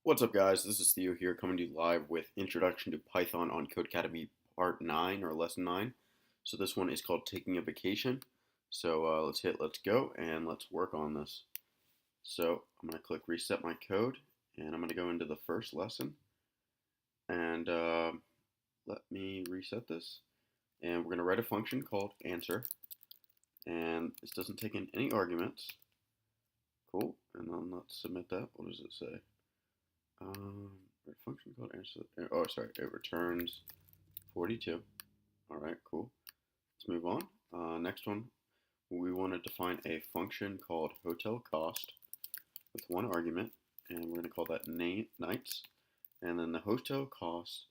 What's up, guys? This is Theo here, coming to you live with Introduction to Python on CodeCademy Part 9 or Lesson 9. So this one is called Taking a Vacation. So let's hit Let's Go and let's work on this. So I'm going to click Reset My Code and I'm going to go into the first lesson and let me reset this. And we're going to write a function called answer, and this doesn't take in any arguments. Cool. And then let's submit that. What does it say? A function called answer. Oh, sorry, it returns 42. All right, cool. Let's move on. Next one, we want to define a function called hotel cost with one argument, and we're going to call that nights. And then the hotel costs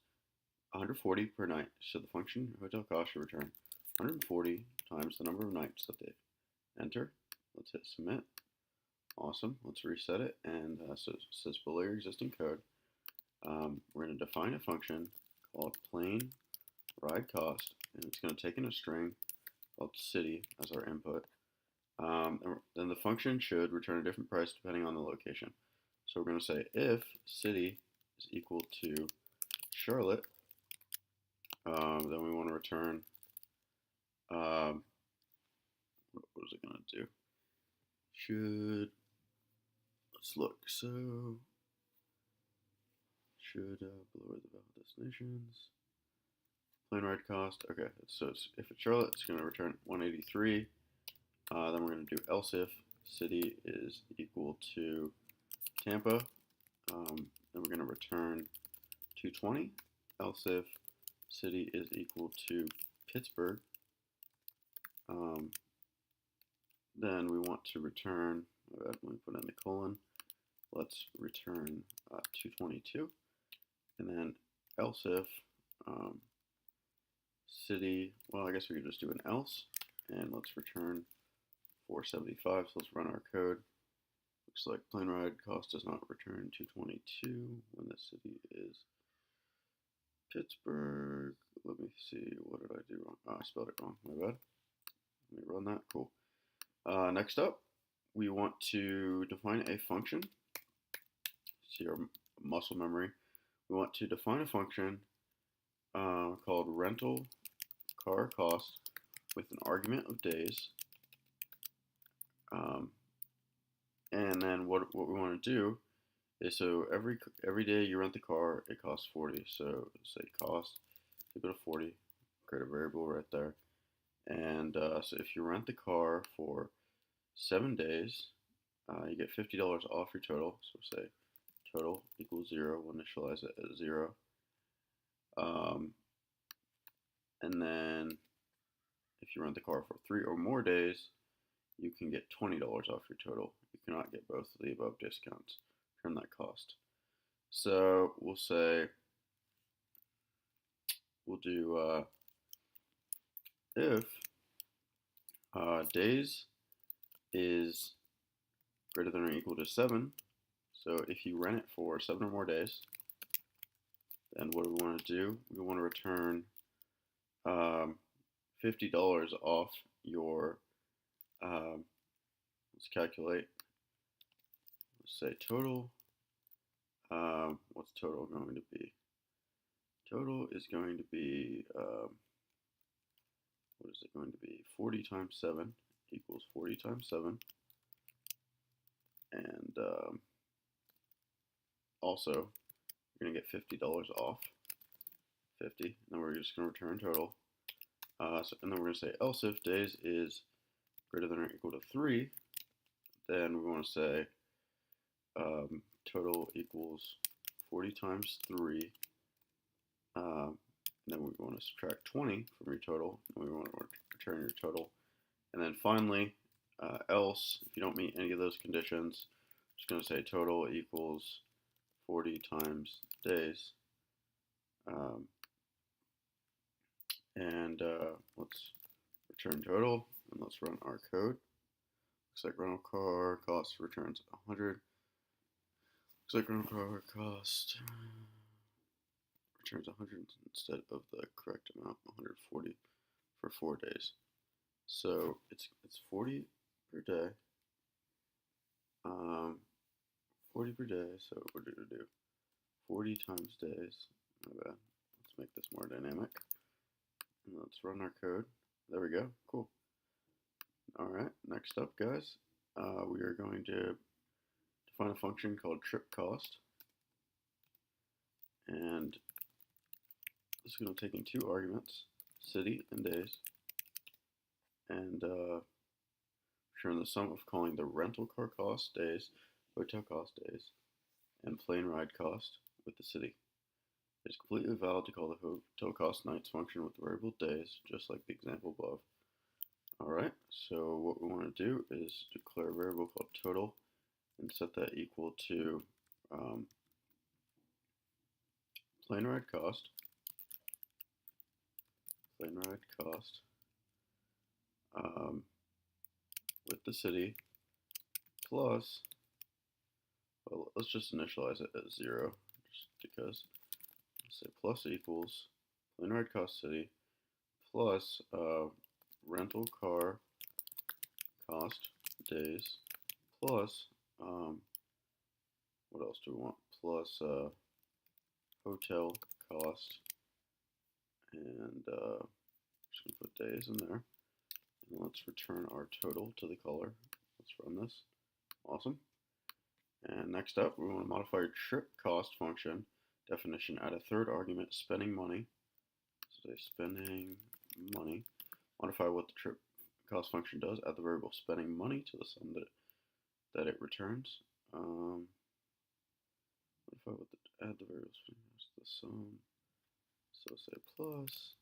140 per night. So the function hotel cost should return 140 times the number of nights that they enter. Let's hit submit. Awesome. Let's reset it. And so it says below your existing code. We're going to define a function called plain ride cost, and it's going to take in a string called city as our input. Then the function should return a different price depending on the location. So we're going to say if city is equal to Charlotte, then we want to return, what is it going to do? Let's look. So should below the valid destinations. Plain ride cost. Okay, so if it's Charlotte, it's going to return 183. Then we're going to do else if city is equal to Tampa. Then we're going to return 220. Else if city is equal to Pittsburgh. Then we want to return, let me put in the colon. Let's return 222. And then else if city, well, I guess we could just do an else, and let's return 475. So let's run our code. Looks like plain ride cost does not return 222 when the city is Pittsburgh. Let me see, what did I do wrong? Oh, I spelled it wrong, my bad. Let me run that, cool. Next up, we want to define a function. See our muscle memory. We want to define a function called rental car cost with an argument of days. And then what we want to do is, so every day you rent the car, it costs 40. So say cost equal to 40. Create a variable right there. And so if you rent the car for 7 days, you get $50 off your total. So say total equals 0. We'll initialize it at 0. And then if you rent the car for 3 or more days, you can get $20 off your total. You cannot get both of the above discounts. Return that cost. So we'll say, we'll do if days is greater than or equal to 7. So if you rent it for 7 or more days, then what do we want to do? We want to return $50 off your, let's calculate, let's say total. What's total going to be? Total is going to be, what is it going to be? 40 times 7 equals 40 times 7. And also, you're going to get $50 off 50. And then we're just going to return total. And then we're going to say else if days is greater than or equal to 3, then we want to say total equals 40 times 3. And then we want to subtract 20 from your total, and we want to return your total. And then finally, else, if you don't meet any of those conditions, I'm just going to say total equals 40 times days. Let's return total, and let's run our code. Looks like rental car cost returns 100. Looks like rental car cost returns 100 instead of the correct amount, 140 for 4 days. So it's 40 per day 40 per day, so what did it do? 40 times days. My bad. Let's make this more dynamic. And let's run our code. There we go. Cool. Alright, next up, guys, we are going to define a function called trip cost. And this is going to take in two arguments, city and days, and return the sum of calling the rental car cost days, hotel cost days, and plane ride cost with the city. It's completely valid to call the hotel cost nights function with the variable days, just like the example above. Alright, so what we want to do is declare a variable called total and set that equal to plane ride cost with the city plus, well, let's just initialize it as 0, just because. Let's say plus equals plane ride cost city plus rental car cost days plus what else do we want? Plus hotel cost, and just gonna put days in there. And let's return our total to the caller. Let's run this. Awesome. And next up, we want to modify our trip cost function definition. Add a third argument, spending money. So say spending money. Modify what the trip cost function does. Add the variable spending money to the sum that it returns. Modify what add the variable spending to the sum. So say plus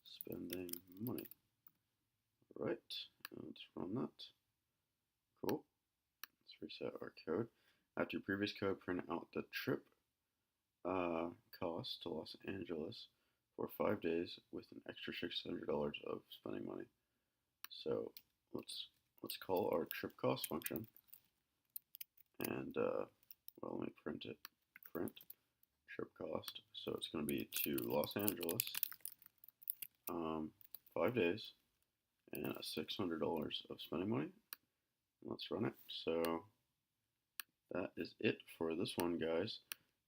spending money. Right, let's run that. Cool. Let's reset our code. After your previous code, print out the trip cost to Los Angeles for 5 days with an extra $600 of spending money. So let's call our trip cost function, and well, let me print it. Print trip cost. So it's going to be to Los Angeles, 5 days, and $600 of spending money. Let's run it. So that is it for this one, guys.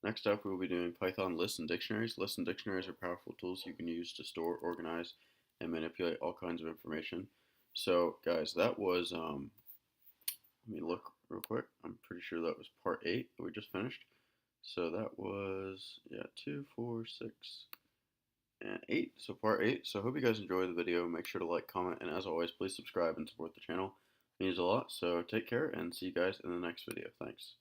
Next up, we will be doing Python lists and dictionaries. Lists and dictionaries are powerful tools you can use to store, organize, and manipulate all kinds of information. So, guys, that was, let me look real quick. I'm pretty sure that was part 8 that we just finished. So that was, yeah, 2, 4, 6, and 8. So part 8. So I hope you guys enjoyed the video. Make sure to like, comment, and as always, please subscribe and support the channel. It means a lot. So take care and see you guys in the next video. Thanks.